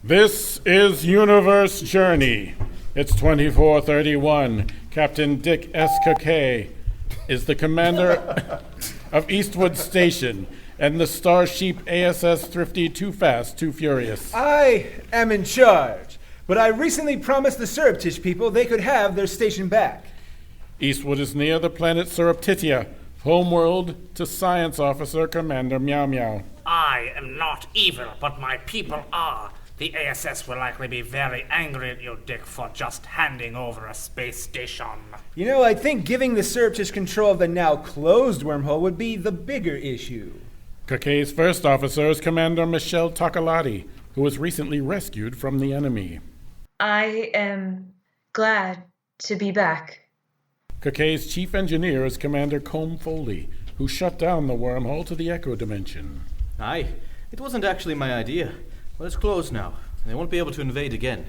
This is Universe Journey. It's 2431. Captain Dick S. Kahkay is the commander of Eastwood Station and the starsheep ASS Thrifty Too Fast, Too Furious. I am in charge, but I recently promised the Surreptish people they could have their station back. Eastwood is near the planet Surreptitia, homeworld to Science Officer Commander Meow Meow. I am not evil, but my people are. The ASS will likely be very angry at you, Dick, for just handing over a space station. You know, I think giving the Surreptish control of the now closed wormhole would be the bigger issue. Kahkay's first officer is Commander Michelle Tokaladie, who was recently rescued from the enemy. I am glad to be back. Kahkay's chief engineer is Commander Colm Foley, who shut down the wormhole to the Echo Dimension. Aye, it wasn't actually my idea. Well, it's closed now. They won't be able to invade again.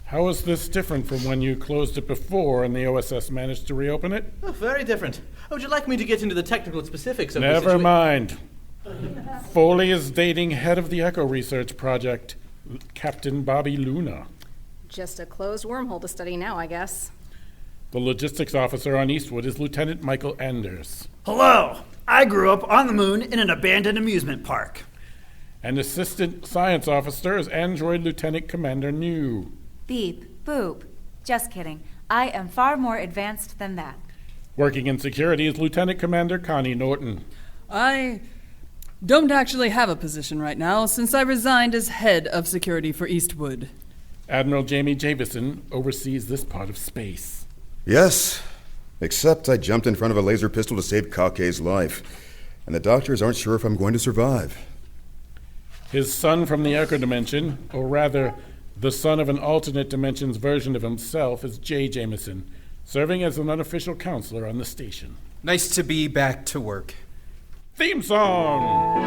How is this different from when you closed it before and the OSS managed to reopen it? Oh, very different. Would you like me to get into the technical specifics of the Never mind. Foley is dating head of the Echo Research Project, Captain Bobbi Luna. Just a closed wormhole to study now, I guess. The logistics officer on Eastwood is Lieutenant Michael Anders. Hello! I grew up on the moon in an abandoned amusement park. And assistant science officer is Android Lieutenant Commander New. Beep, boop. Just kidding. I am far more advanced than that. Working in security is Lieutenant Commander Connie Norton. I don't actually have a position right now since I resigned as head of security for Eastwood. Admiral Jamieson oversees this part of space. Yes, except I jumped in front of a laser pistol to save Kahkay's life, and the doctors aren't sure if I'm going to survive. His son from the Echo Dimension, or rather, the son of an alternate dimension's version of himself, is Jamieson, serving as an unofficial counselor on the station. Nice to be back to work. Theme song!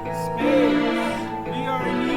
Space, we are in you.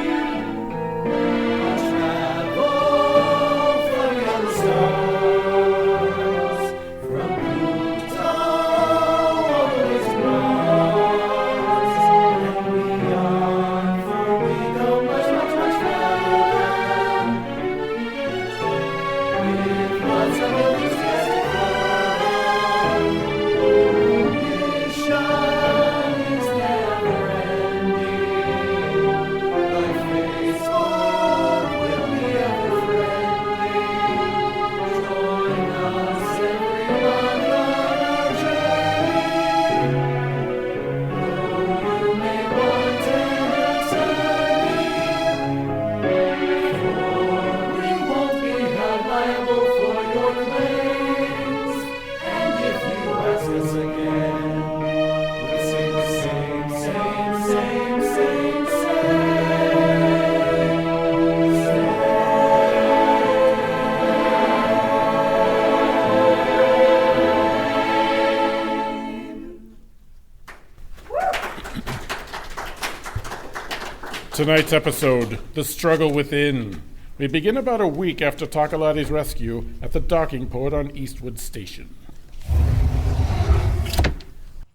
Tonight's episode, The Struggle Within. We begin about a week after Tokaladie's rescue at the docking port on Eastwood Station.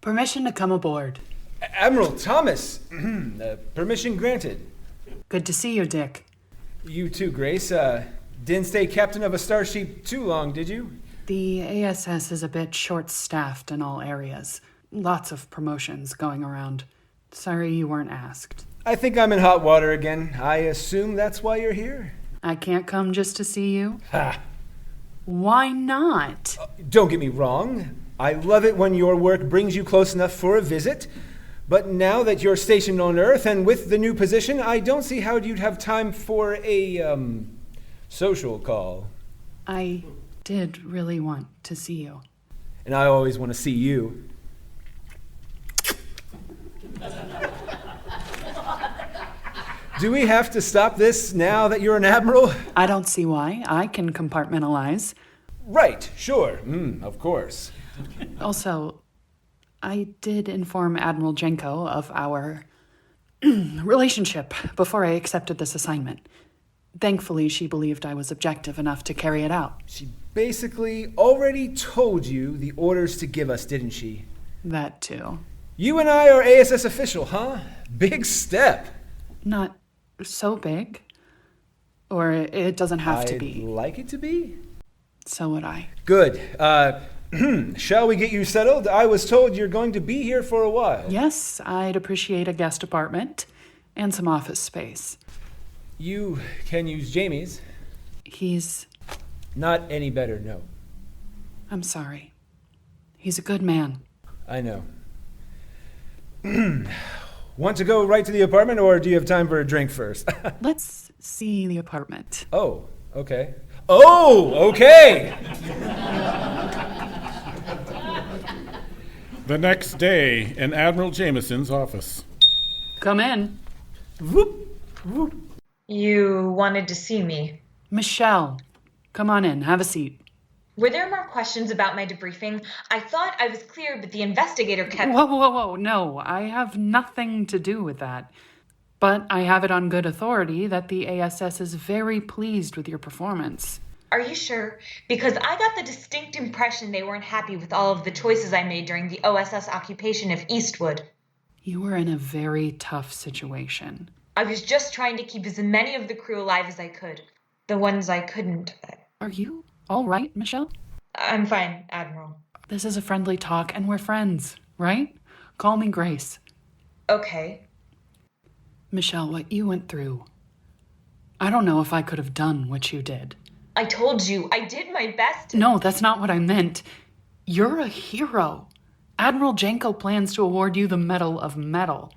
Permission to come aboard. Admiral Thomas, permission granted. Good to see you, Dick. You too, Grace. Didn't stay captain of a starsheep too long, did you? The ASS is a bit short-staffed in all areas. Lots of promotions going around. Sorry you weren't asked. I think I'm in hot water again. I assume that's why you're here? I can't come just to see you? Ha! Why not? Don't get me wrong. I love it when your work brings you close enough for a visit. But now that you're stationed on Earth and with the new position, I don't see how you'd have time for a, social call. I did really want to see you. And I always want to see you. Do we have to stop this now that you're an admiral? I don't see why. I can compartmentalize. Right, sure. Of course. Also, I did inform Admiral Jenko of our relationship before I accepted this assignment. Thankfully, she believed I was objective enough to carry it out. She basically already told you the orders to give us, didn't she? That too. You and I are ASS official, huh? Big step. Not So big? Or it doesn't have to be? I'd like it to be. So would I. Good. Shall we get you settled? I was told you're going to be here for a while. Yes, I'd appreciate a guest apartment and some office space. You can use Jamie's. He's... Not any better, no. I'm sorry. He's a good man. I know. Want to go right to the apartment, or do you have time for a drink first? Let's see the apartment. Oh, okay. Oh, okay! The next day, in Admiral Jamieson's office. Come in. Whoop, whoop. You wanted to see me. Michelle, come on in. Have a seat. Were there more questions about my debriefing? I thought I was clear, but the investigator kept... Whoa. No, I have nothing to do with that. But I have it on good authority that the ASS is very pleased with your performance. Are you sure? Because I got the distinct impression they weren't happy with all of the choices I made during the OSS occupation of Eastwood. You were in a very tough situation. I was just trying to keep as many of the crew alive as I could. The ones I couldn't. Are you all right, Michelle? I'm fine, Admiral. This is a friendly talk, and we're friends, right? Call me Grace. Okay. Michelle, what you went through. I don't know if I could have done what you did. I told you, I did my best. No, that's not what I meant. You're a hero. Admiral Janko plans to award you the Medal of Metal.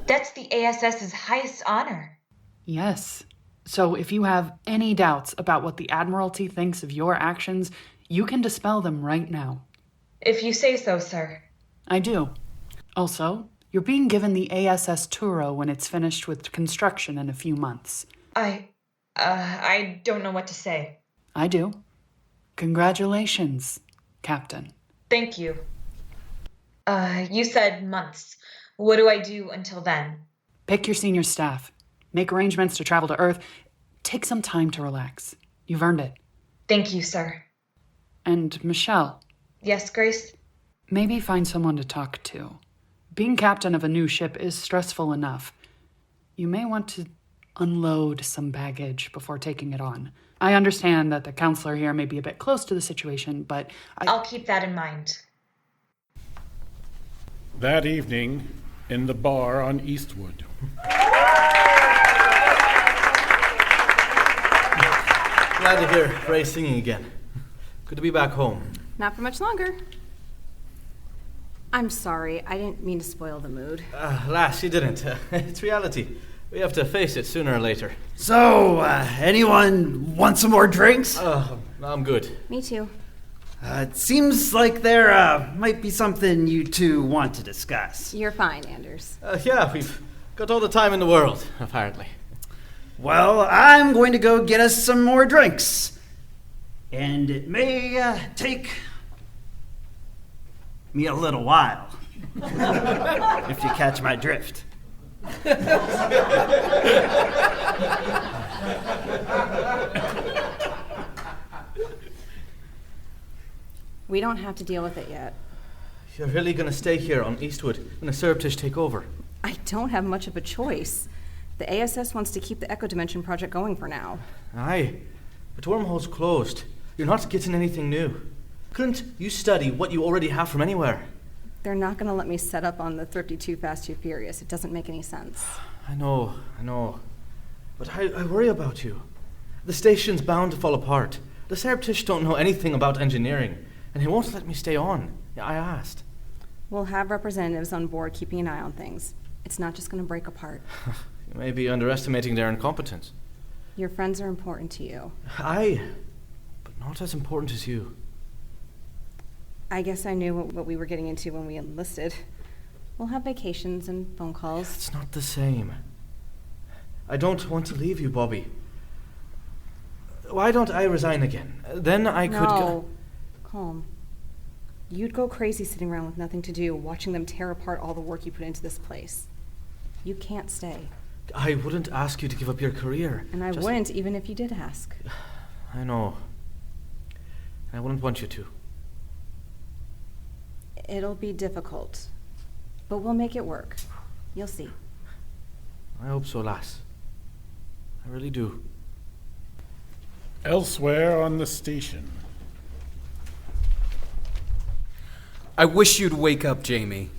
That's the ASS's highest honor. Yes. So if you have any doubts about what the Admiralty thinks of your actions, you can dispel them right now. If you say so, sir. I do. Also, you're being given the ASS Turo when it's finished with construction in a few months. I don't know what to say. I do. Congratulations, Captain. Thank you. You said months. What do I do until then? Pick your senior staff. Make arrangements to travel to Earth. Take some time to relax. You've earned it. Thank you, sir. And Michelle. Yes, Grace? Maybe find someone to talk to. Being captain of a new ship is stressful enough. You may want to unload some baggage before taking it on. I understand that the counselor here may be a bit close to the situation, but I'll keep that in mind. That evening, in the bar on Eastwood. Glad to hear Ray singing again. Good to be back home. Not for much longer. I'm sorry. I didn't mean to spoil the mood. Lass, you didn't. It's reality. We have to face it sooner or later. So, anyone want some more drinks? I'm good. Me too. It seems like there might be something you two want to discuss. You're fine, Anders. Yeah, we've got all the time in the world, apparently. Well, I'm going to go get us some more drinks. And it may take me a little while. If you catch my drift. We don't have to deal with it yet. You're really going to stay here on Eastwood when the Surreptish take over? I don't have much of a choice. The ASS wants to keep the Echo Dimension project going for now. Aye, but Wormhole's closed. You're not getting anything new. Couldn't you study what you already have from anywhere? They're not going to let me set up on the Thrifty Too Fast Too Furious. It doesn't make any sense. I know. But I worry about you. The station's bound to fall apart. The Surreptish don't know anything about engineering, and he won't let me stay on. I asked. We'll have representatives on board keeping an eye on things. It's not just going to break apart. You may be underestimating their incompetence. Your friends are important to you. Aye, but not as important as you. I guess I knew what we were getting into when we enlisted. We'll have vacations and phone calls. It's not the same. I don't want to leave you, Bobbi. Why don't I resign again? Then I could No. Colm. You'd go crazy sitting around with nothing to do, watching them tear apart all the work you put into this place. You can't stay. I wouldn't ask you to give up your career. And I wouldn't, even if you did ask. I know. I wouldn't want you to. It'll be difficult. but we'll make it work. You'll see. I hope so, lass. I really do. Elsewhere on the station. I wish you'd wake up, Jamie.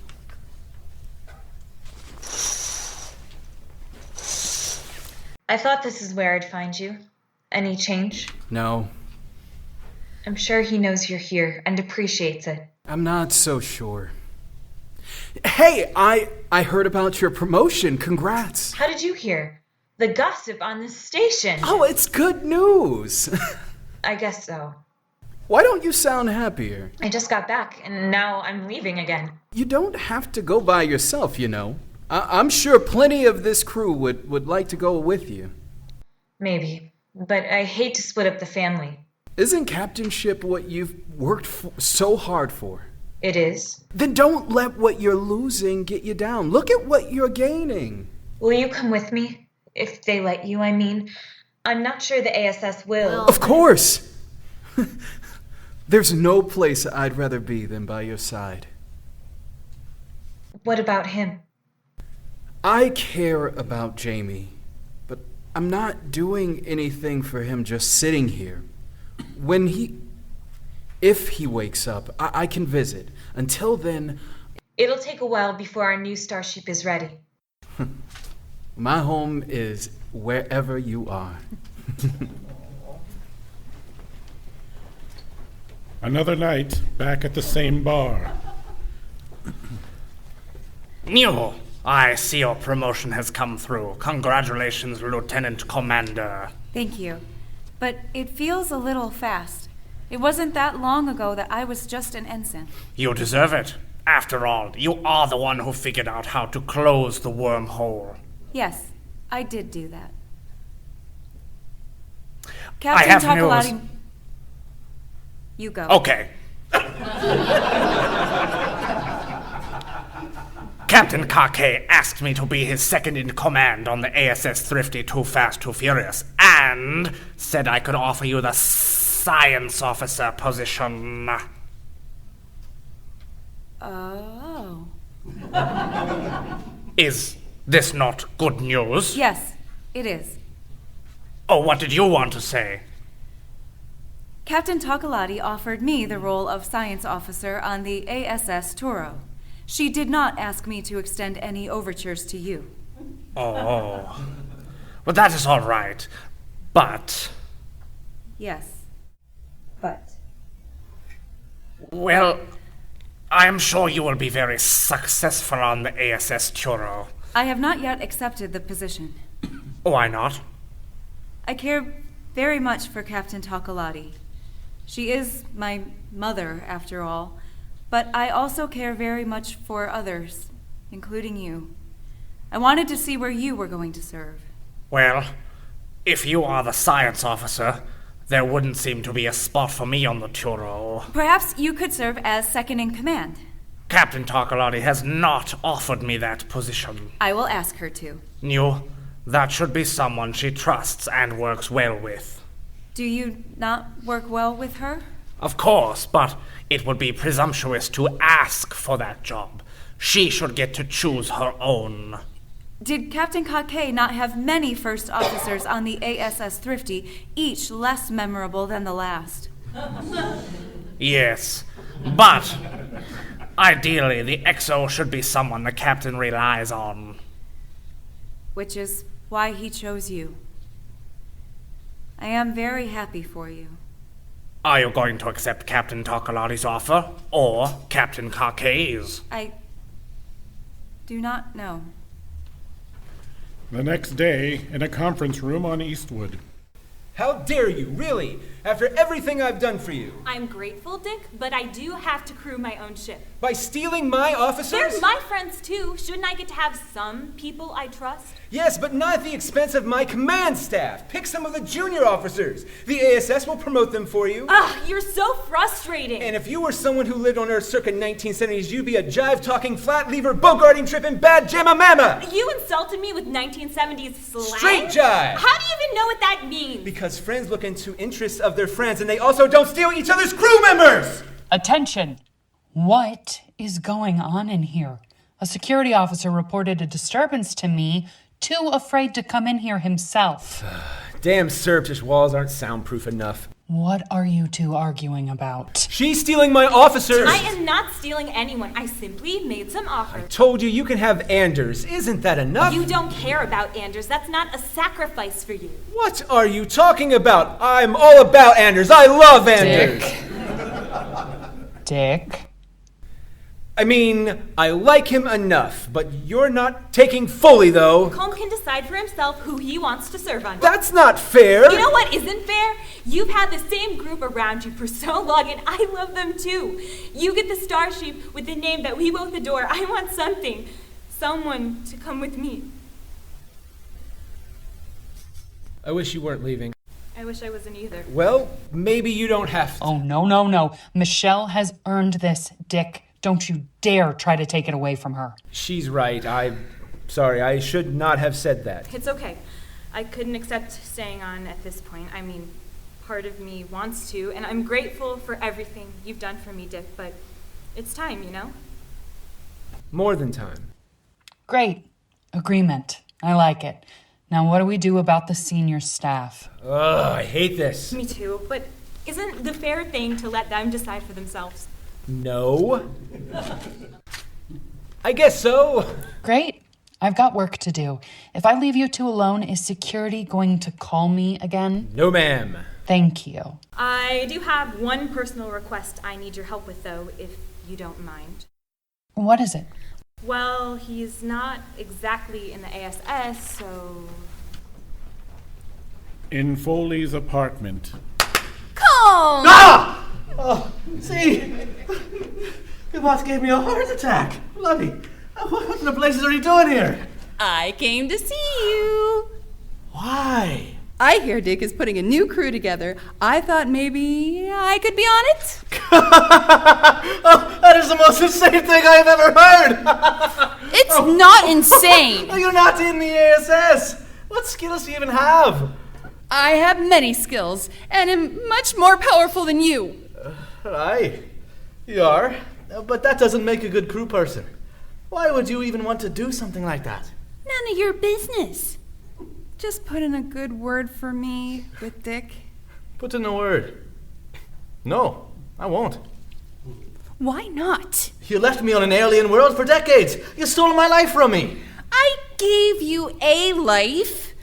I thought this is where I'd find you. Any change? No, I'm sure he knows you're here and appreciates it. I'm not so sure. Hey, I heard about your promotion. Congrats. How did you hear? The gossip on the station. Oh, it's good news. I guess so. Why don't you sound happier? I just got back, and now I'm leaving again. You don't have to go by yourself, you know. I'm sure plenty of this crew would like to go with you. Maybe, but I hate to split up the family. Isn't captainship what you've worked so hard for? It is. Then don't let what you're losing get you down. Look at what you're gaining. Will you come with me? If they let you, I mean. I'm not sure the ASS will. Of course! There's no place I'd rather be than by your side. What about him? I care about Jamie, but I'm not doing anything for him just sitting here. If he wakes up, I can visit. Until then... It'll take a while before our new starsheep is ready. My home is wherever you are. Another night, back at the same bar. New, I see your promotion has come through. Congratulations, Lieutenant Commander. Thank you. But it feels a little fast. It wasn't that long ago that I was just an ensign. You deserve it. After all, you are the one who figured out how to close the wormhole. Yes, I did do that. I have Tokaladie... news. You go. Okay. Captain Kahkay asked me to be his second in command on the ASS Thrifty Too Fast Too Furious, and said I could offer you the science officer position. Oh. Is this not good news? Yes, it is. Oh, what did you want to say? Captain Tokaladie offered me the role of science officer on the ASS Turo. She did not ask me to extend any overtures to you. Oh. Well, that is all right. But... Yes. But... Well, I am sure you will be very successful on the ASS Turo. I have not yet accepted the position. Why not? I care very much for Captain Tokaladie. She is my mother, after all, but I also care very much for others, including you. I wanted to see where you were going to serve. Well, if you are the science officer, there wouldn't seem to be a spot for me on the Turo. Perhaps you could serve as second in command. Captain Tokaladie has not offered me that position. I will ask her to. New, that should be someone she trusts and works well with. Do you not work well with her? Of course, but it would be presumptuous to ask for that job. She should get to choose her own. Did Captain Kahkay not have many first officers on the ASS Thrifty, each less memorable than the last? Yes, but ideally the XO should be someone the captain relies on. Which is why he chose you. I am very happy for you. Are you going to accept Captain Tokaladie's offer, or Captain Kahkay's? I do not know. The next day, in a conference room on Eastwood. How dare you, really? After everything I've done for you. I'm grateful, Dick, but I do have to crew my own ship. By stealing my officers? They're my friends, too. Shouldn't I get to have some people I trust? Yes, but not at the expense of my command staff. Pick some of the junior officers. The ASS will promote them for you. Ugh, you're so frustrating. And if you were someone who lived on Earth circa 1970s, you'd be a jive-talking, flat-lever, bogarting, tripping, bad jamma-mamma. You insulted me with 1970s slang? Straight jive. How do you even know what that means? Because friends look into interests of their friends, and they also don't steal each other's crew members! Attention! What is going on in here? A security officer reported a disturbance to me, too afraid to come in here himself. Damn surreptitious walls aren't soundproof enough. What are you two arguing about? She's stealing my officers! I am not stealing anyone. I simply made some offers. Told you you can have Anders. Isn't that enough? You don't care about Anders. That's not a sacrifice for you. What are you talking about? I'm all about Anders. I love Anders. Dick. I mean, I like him enough, but you're not taking Foley, though. Colm can decide for himself who he wants to serve under. That's not fair. You know what isn't fair? You've had the same group around you for so long, and I love them too. You get the starsheep with the name that we both adore. I want something. Someone to come with me. I wish you weren't leaving. I wish I wasn't either. Well, maybe you don't have to. Oh, no. Michelle has earned this, Dick. Don't you dare try to take it away from her. She's right. I'm sorry. I should not have said that. It's okay. I couldn't accept staying on at this point. I mean, part of me wants to, and I'm grateful for everything you've done for me, Dick, but it's time, you know? More than time. Great. Agreement. I like it. Now what do we do about the senior staff? Ugh, I hate this. Me too, but isn't the fair thing to let them decide for themselves? No. I guess so. Great. I've got work to do. If I leave you two alone, is security going to call me again? No, ma'am. Thank you. I do have one personal request I need your help with, though, if you don't mind. What is it? Well, he's not exactly in the ASS, so... In Foley's apartment. Colm! Ah! Oh, see? Your boss gave me a heart attack. Bloody. What in the blazes are you doing here? I came to see you. Why? I hear Dick is putting a new crew together. I thought maybe I could be on it. Oh, that is the most insane thing I have ever heard. It's not insane. You're not in the ASS. What skills do you even have? I have many skills and am much more powerful than you. Aye, you are. But that doesn't make a good crew person. Why would you even want to do something like that? None of your business. Just put in a good word for me with Dick. Put in a word. No, I won't. Why not? You left me on an alien world for decades. You stole my life from me. I gave you a life,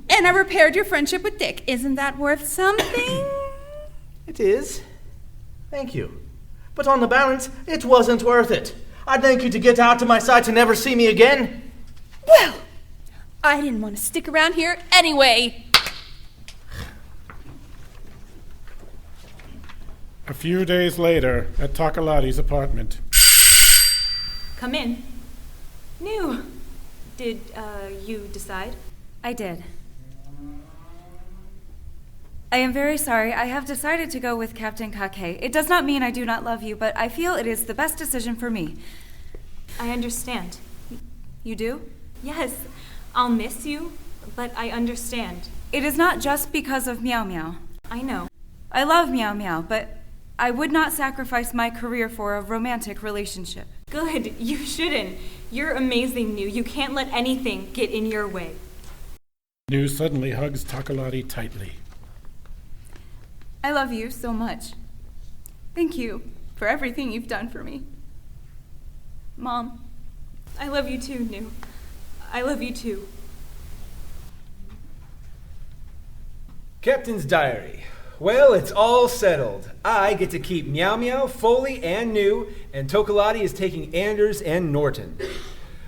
and I repaired your friendship with Dick. Isn't that worth something? It is. Thank you. But on the balance, it wasn't worth it. I'd thank you to get out to my side to never see me again. Well, I didn't want to stick around here anyway. A few days later, at Tokaladie's apartment. Come in. New. Did, you decide? I did. I am very sorry. I have decided to go with Captain Kahkay. It does not mean I do not love you, but I feel it is the best decision for me. I understand. You do? Yes, I'll miss you, but I understand. It is not just because of Meow Meow. I know. I love Meow Meow, but I would not sacrifice my career for a romantic relationship. Good, you shouldn't. You're amazing, New. You can't let anything get in your way. New suddenly hugs Tokaladie tightly. I love you so much. Thank you for everything you've done for me. Mom. I love you too, New. I love you too. Captain's diary. Well, it's all settled. I get to keep Meow Meow, Foley, and New, and Tokaladie is taking Anders and Norton.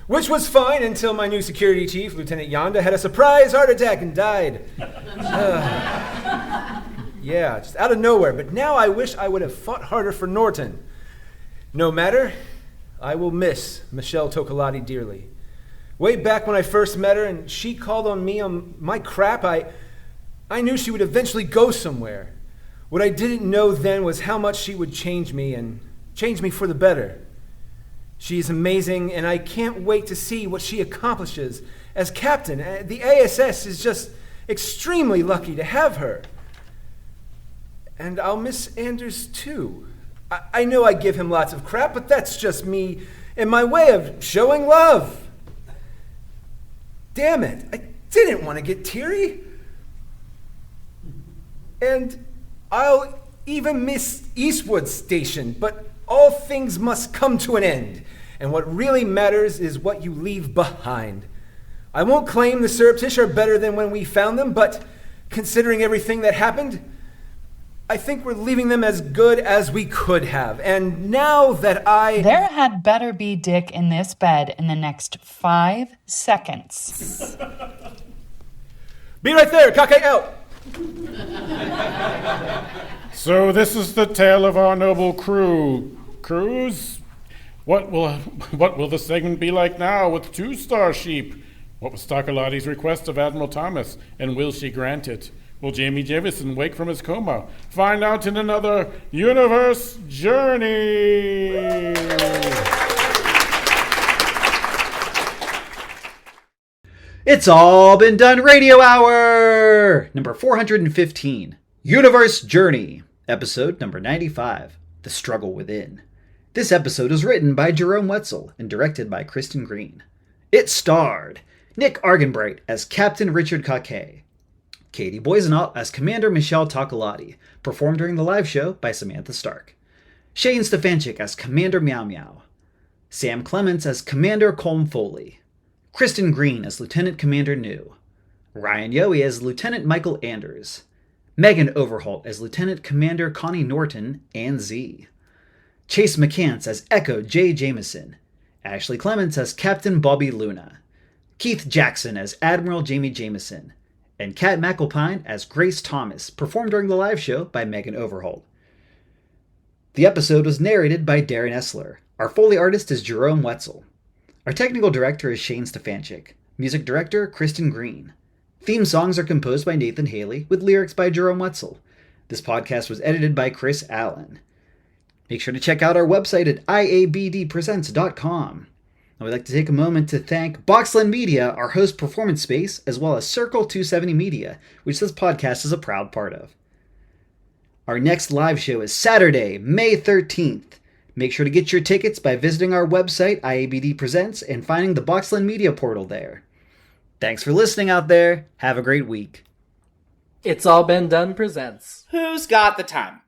Which was fine until my new security chief, Lieutenant Yonda, had a surprise heart attack and died. Yeah, just out of nowhere. But now I wish I would have fought harder for Norton. No matter, I will miss Michelle Tokaladie dearly. Way back when I first met her and she called on me on my crap, I knew she would eventually go somewhere. What I didn't know then was how much she would change me, and change me for the better. She is amazing, and I can't wait to see what she accomplishes as captain. The ASS is just extremely lucky to have her. And I'll miss Anders too. I know I give him lots of crap, but that's just me in my way of showing love. Damn it, I didn't want to get teary. And I'll even miss Eastwood Station, but all things must come to an end, and what really matters is what you leave behind. I won't claim the surreptish are better than when we found them, but considering everything that happened, I think we're leaving them as good as we could have. And now that There had better be Dick in this bed in the next 5 seconds. Be right there, Kahkay out! So this is the tale of our noble crew. Crews? What will the segment be like now with 2 starsheep? What was Tokaladie's request of Admiral Thomas, and will she grant it? Will Jamieson wake from his coma? Find out in another Universe Journey! It's all been done radio hour! Number 415. Universe Journey. Episode number 95. The Struggle Within. This episode is written by Jerome Wetzel and directed by Kristin Green. It starred Nick Arganbright as Captain Richard Kahkay, Katie Boissoneault as Commander Michelle Tokaladie, performed during the live show by Samantha Stark, Shane Stefanchik as Commander Meow Meow, Sam Clements as Commander Colm Foley, Kristin Green as Lieutenant Commander New, Ryan Yohe as Lieutenant Michael Anders, Megan Overholt as Lieutenant Commander Connie Norton and Z, Chase McCants as Echo J. Jamieson, Ashley Clements as Captain Bobbi Luna, Keith Jackson as Admiral Jamie Jamieson, and Kat McAlpine as Grace Thomas, performed during the live show by Megan Overholt. The episode was narrated by Darren Essler. Our Foley artist is Jerome Wetzel. Our technical director is Shane Stefanchik. Music director, Kristin Green. Theme songs are composed by Nathan Haley, with lyrics by Jerome Wetzel. This podcast was edited by Chris Allen. Make sure to check out our website at iabdpresents.com. And we'd like to take a moment to thank Boxland Media, our host performance space, as well as Circle 270 Media, which this podcast is a proud part of. Our next live show is Saturday, May 13th. Make sure to get your tickets by visiting our website, IABD Presents, and finding the Boxland Media portal there. Thanks for listening out there. Have a great week. It's All Been Done presents Who's got the time?